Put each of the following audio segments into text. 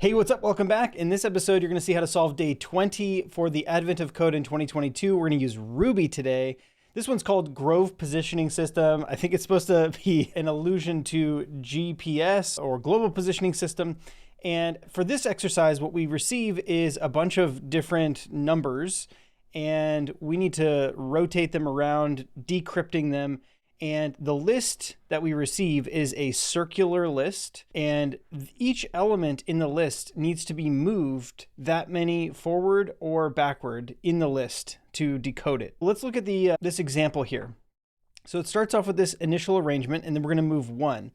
Hey, what's up? Welcome back. In this episode, you're going to see how to solve day 20 for the advent of code in 2022. We're going to use Ruby today. This one's called Grove Positioning System. I think it's supposed to be an allusion to GPS or Global Positioning System. And for this exercise, what we receive is a bunch of different numbers, and we need to rotate them around, decrypting them. And the list that we receive is a circular list, and each element in the list needs to be moved that many forward or backward in the list to decode it. Let's look at this example here. So it starts off with this initial arrangement, and then we're going to move 1.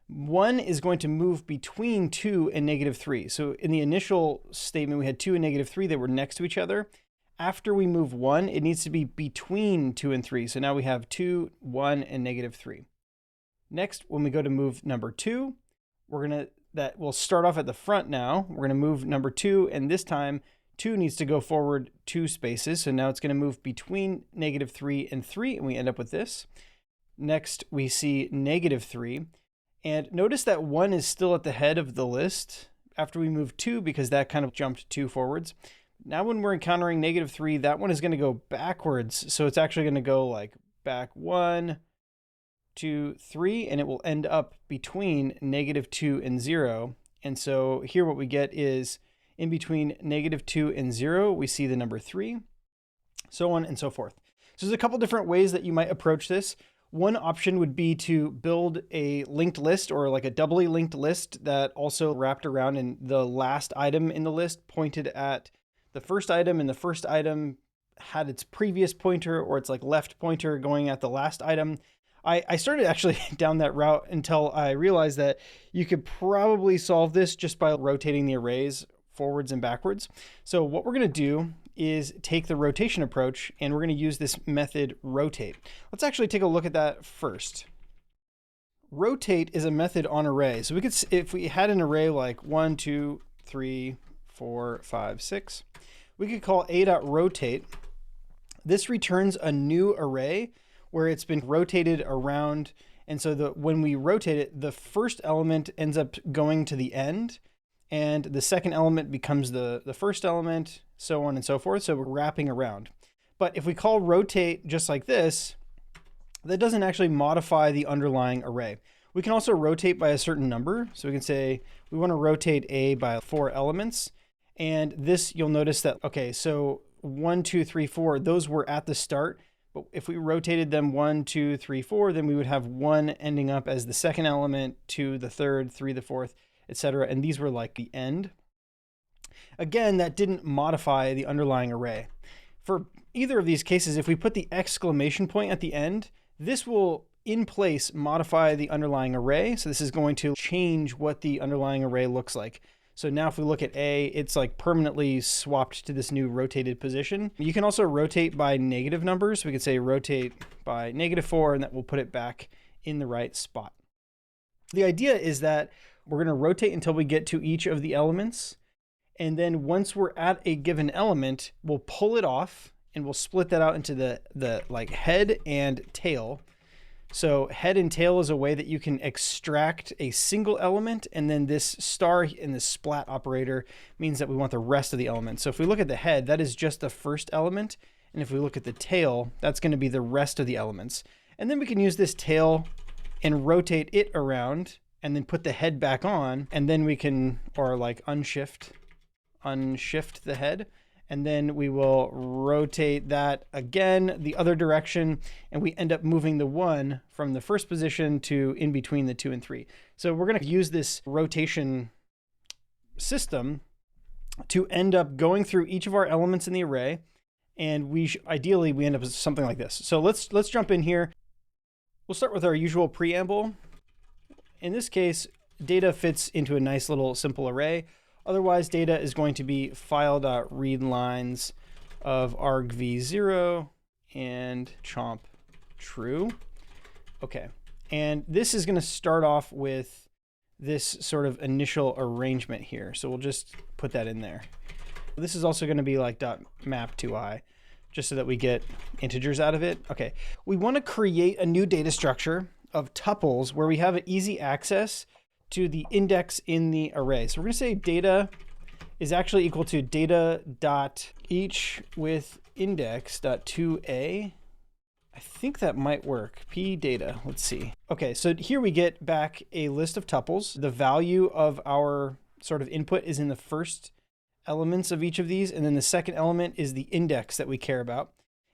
1 is going to move between 2 and -3. So in the initial statement, we had 2 and -3 that were next to each other. After we move 1, it needs to be between 2 and 3. So now we have 2, 1, and -3. Next, when we go to move number 2, that will start off at the front now. We're going to move number 2, and this time 2 needs to go forward 2 spaces. So now it's going to move between -3 and 3, and we end up with this. Next, we see -3. And notice that 1 is still at the head of the list after we move 2, because that kind of jumped 2 forwards. Now when we're encountering -3, that one is going to go backwards. So it's actually going to go like back 1, 2, 3, and it will end up between -2 and 0. And so here what we get is in between -2 and 0, we see the number 3, so on and so forth. So there's a couple different ways that you might approach this. One option would be to build a linked list, or like a doubly linked list that also wrapped around, and the last item in the list pointed at the first item, and the first item had its previous pointer or its like left pointer going at the last item. I started actually down that route until I realized that you could probably solve this just by rotating the arrays forwards and backwards. So what we're going to do is take the rotation approach, and we're going to use this method rotate. Let's actually take a look at that first. Rotate is a method on array. So we could, if we had an array like 1, 2, 3, 4, 5, 6, we could call a.rotate. This returns a new array where it's been rotated around. And so when we rotate it, the first element ends up going to the end, and the second element becomes the first element, so on and so forth. So we're wrapping around. But if we call rotate just like this, that doesn't actually modify the underlying array. We can also rotate by a certain number. So we can say we want to rotate A by 4 elements. And this, you'll notice that, okay, so 1, 2, 3, 4, those were at the start. But if we rotated them 1, 2, 3, 4, then we would have 1 ending up as the second element, 2 the third, 3 the fourth, etc. And these were like the end. Again, that didn't modify the underlying array. For either of these cases, if we put the exclamation point at the end, this will in place modify the underlying array. So this is going to change what the underlying array looks like. So now if we look at A, it's like permanently swapped to this new rotated position. You can also rotate by negative numbers. We could say rotate by -4, and that will put it back in the right spot. The idea is that we're going to rotate until we get to each of the elements. And then once we're at a given element, we'll pull it off, and we'll split that out into the like head and tail. So head and tail is a way that you can extract a single element, and then this star in the splat operator means that we want the rest of the elements. So if we look at the head, that is just the first element. And if we look at the tail, that's going to be the rest of the elements. And then we can use this tail and rotate it around, and then put the head back on, and then we can, or like unshift the head. And then we will rotate that again the other direction, and we end up moving the 1 from the first position to in between the 2 and 3. So we're going to use this rotation system to end up going through each of our elements in the array, and ideally we end up with something like this. So let's jump in here. We'll start with our usual preamble. In this case, data fits into a nice little simple array. Otherwise, data is going to be file.readLines of argv0 and chomp true. Okay, and this is going to start off with this sort of initial arrangement here. So we'll just put that in there. This is also going to be like .map2i, just so that we get integers out of it. Okay, we want to create a new data structure of tuples where we have easy access to the index in the array. So we're going to say data is actually equal to data dot each with index dot 2a. I think that might work. P data, let's see. Okay, so here we get back a list of tuples. The value of our sort of input is in the first elements of each of these, and then the second element is the index that we care about.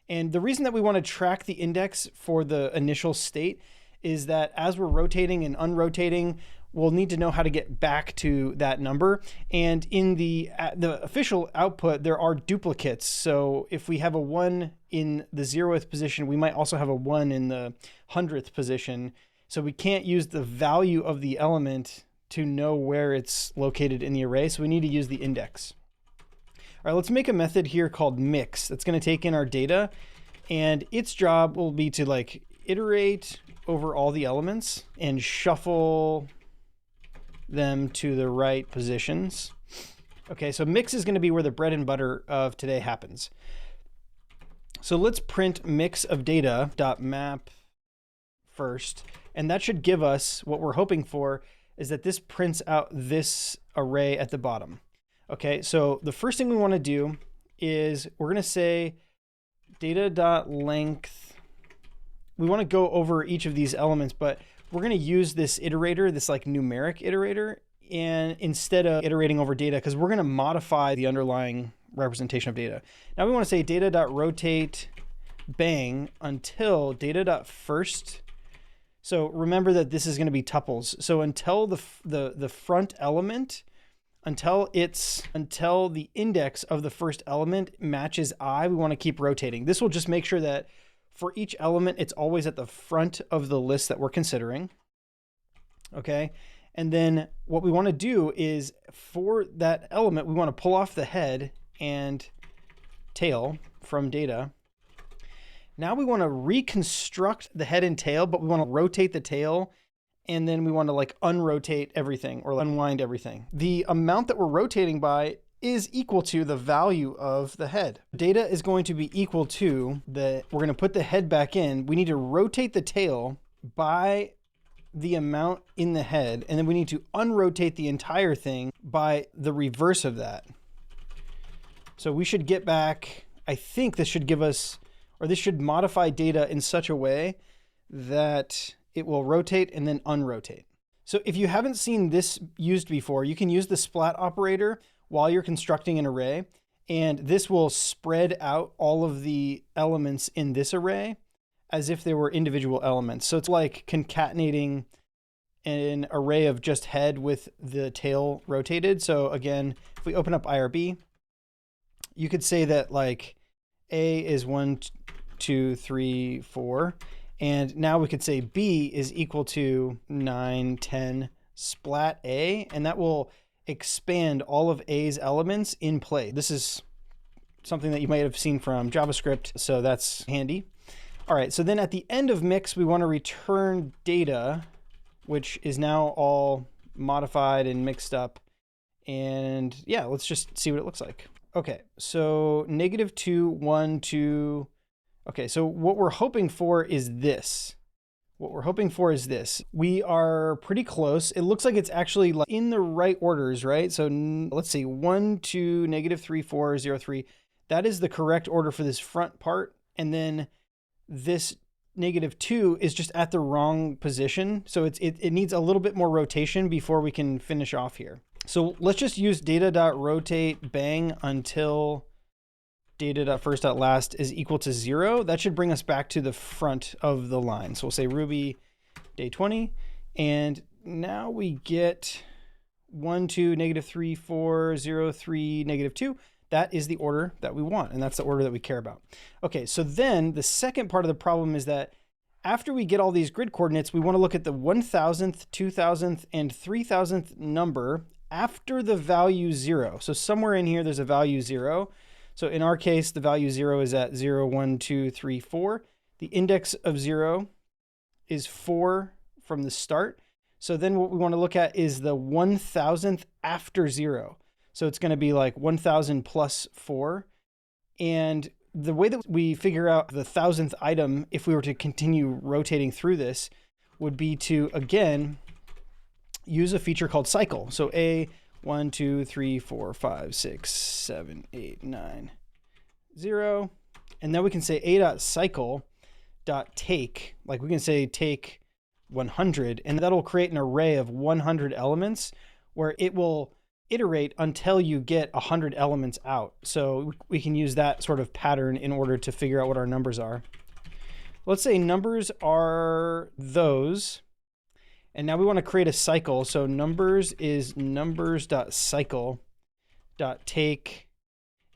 And the reason that we want to track the index for the initial state is that as we're rotating and unrotating, we'll need to know how to get back to that number. And in the official output, there are duplicates. So if we have a 1 in the 0th position, we might also have a 1 in the 100th position. So we can't use the value of the element to know where it's located in the array. So we need to use the index. All right, let's make a method here called mix that's going to take in our data, and its job will be to like iterate over all the elements and shuffle them to the right positions. Okay, so mix is going to be where the bread and butter of today happens. So let's print mix of data dot map first, and that should give us what we're hoping for is that this prints out this array at the bottom. Okay, so the first thing we want to do is we're going to say data.length. We want to go over each of these elements, but we're going to use this iterator, this like numeric iterator, and instead of iterating over data, because we're going to modify the underlying representation of data. Now we want to say data.rotate bang until data.first. So remember that this is going to be tuples. So until the front element, until the index of the first element matches I, we want to keep rotating. This will just make sure that for each element, it's always at the front of the list that we're considering. Okay. And then what we want to do is for that element, we want to pull off the head and tail from data. Now we want to reconstruct the head and tail, but we want to rotate the tail, and then we want to like unrotate everything or unwind everything. The amount that we're rotating by is equal to the value of the head. Data is going to be equal to we're going to put the head back in. We need to rotate the tail by the amount in the head, and then we need to unrotate the entire thing by the reverse of that. So we should get back, I think this should give us, or this should modify data in such a way that it will rotate and then unrotate. So if you haven't seen this used before, you can use the splat operator while you're constructing an array, and this will spread out all of the elements in this array as if they were individual elements. So it's like concatenating an array of just head with the tail rotated. So again, if we open up IRB, you could say that like A is 1, 2, 3, 4. And now we could say B is equal to 9, 10 splat A, and that will expand all of A's elements in play. This is something that you might have seen from JavaScript, so that's handy. All right, so then at the end of mix, we want to return data, which is now all modified and mixed up. And yeah, let's just see what it looks like. Okay, so -2, 1, 2. Okay, so what we're hoping for is this. We are pretty close. It looks like it's actually like in the right orders, right? So let's see, 1, 2, -3, 4, 0, 3. That is the correct order for this front part. And then this -2 is just at the wrong position. So it needs a little bit more rotation before we can finish off here. So let's just use data.rotate bang until data.first.last is equal to 0. That should bring us back to the front of the line. So we'll say Ruby day 20. And now we get 1, 2, -3, 4, 0, 3, -2. That is the order that we want, and that's the order that we care about. Okay, so then the second part of the problem is that after we get all these grid coordinates, we want to look at the 1000th, 2000th, and 3000th number after the value 0. So somewhere in here, there's a value 0. So in our case, the value 0 is at 0, 1, 2, 3, 4. The index of 0 is 4 from the start. So then what we want to look at is the 1000th after 0. So it's going to be like 1000 plus 4. And the way that we figure out the 1000th item, if we were to continue rotating through this, would be to, again, use a feature called cycle. So A, 1, 2, 3, 4, 5, 6, 7, 8, 9, 0. And then we can say a.cycle.take, like we can say take 100, and that'll create an array of 100 elements where it will iterate until you get 100 elements out. So we can use that sort of pattern in order to figure out what our numbers are. Let's say numbers are those. And now we want to create a cycle. So numbers is numbers.cycle.take.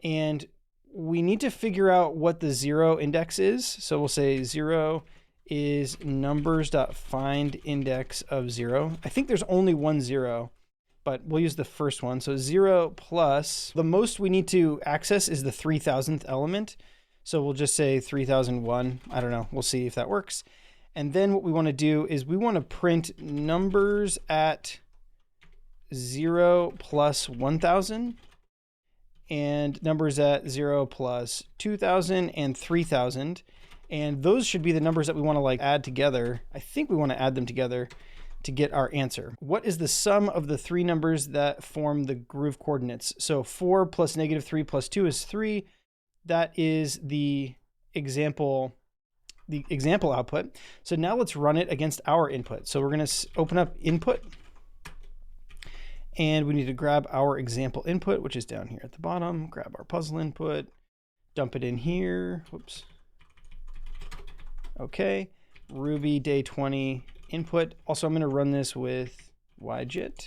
And we need to figure out what the 0 index is. So we'll say 0 is numbers.find index of 0. I think there's only one 0, but we'll use the first one. So 0 plus, the most we need to access is the 3000th element. So we'll just say 3001. I don't know. We'll see if that works. And then what we want to do is we want to print numbers at 0 plus 1000 and numbers at 0 plus 2000 and 3000. And those should be the numbers that we want to like add together. I think we want to add them together to get our answer. What is the sum of the three numbers that form the groove coordinates? So 4 plus -3 plus 2 is 3. That is the example output. So now let's run it against our input. So we're going to open up input, and we need to grab our example input, which is down here at the bottom. Grab our puzzle input, dump it in here. Whoops. Okay. Ruby day 20 input. Also, I'm going to run this with YJIT.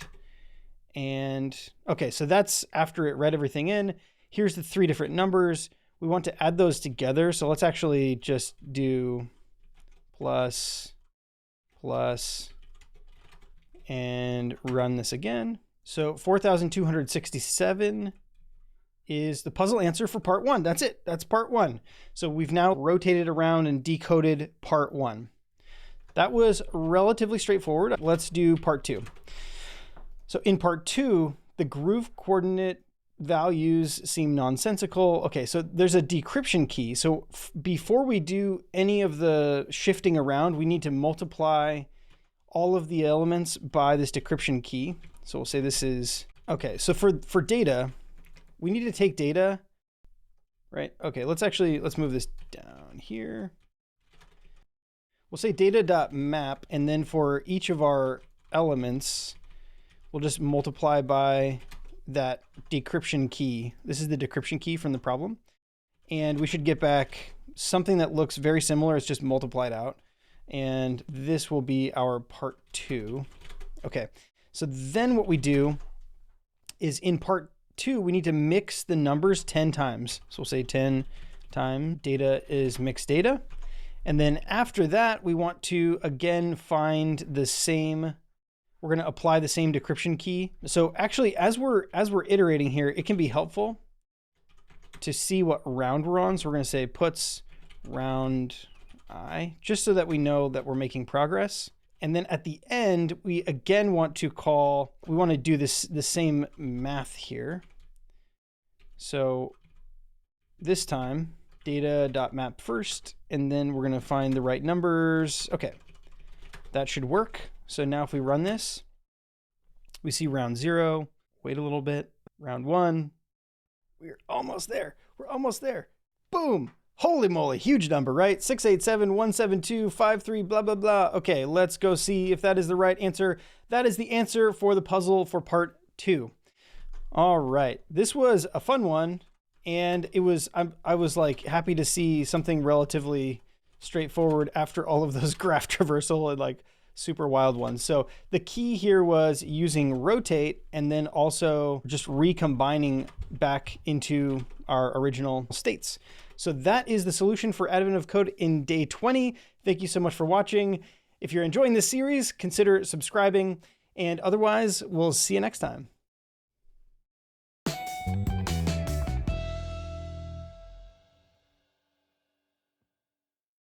And okay, so that's after it read everything in. Here's the three different numbers. We want to add those together. So let's actually just do plus, and run this again. So 4,267 is the puzzle answer for part 1. That's it. That's part 1. So we've now rotated around and decoded part 1. That was relatively straightforward. Let's do part 2. So in part 2, the groove coordinate values seem nonsensical. Okay, so there's a decryption key. So before we do any of the shifting around, we need to multiply all of the elements by this decryption key. So we'll say this is, okay, so for data, we need to take data, right? Okay, let's move this down here. We'll say data.map, and then for each of our elements, we'll just multiply by that decryption key. This is the decryption key from the problem. And we should get back something that looks very similar. It's just multiplied out. And this will be our part 2. Okay, so then what we do is in part 2, we need to mix the numbers 10 times. So we'll say 10 times data is mixed data. And then after that, we want to again find the same, we're going to apply the same decryption key. So actually, as we're iterating here, it can be helpful to see what round we're on. So we're going to say puts round I, just so that we know that we're making progress. And then at the end, we again want to do the same math here. So this time, data.map first, and then we're going to find the right numbers. Okay, that should work. So now if we run this, we see round 0, wait a little bit, round 1, we're almost there. We're almost there. Boom. Holy moly, huge number, right? 687-172-53, blah, blah, blah. Okay, let's go see if that is the right answer. That is the answer for the puzzle for part 2. All right, this was a fun one. And I was like happy to see something relatively straightforward after all of those graph traversal and like super wild ones. So the key here was using rotate and then also just recombining back into our original states. So that is the solution for Advent of Code in day 20. Thank you so much for watching. If you're enjoying this series, consider subscribing, and otherwise we'll see you next time.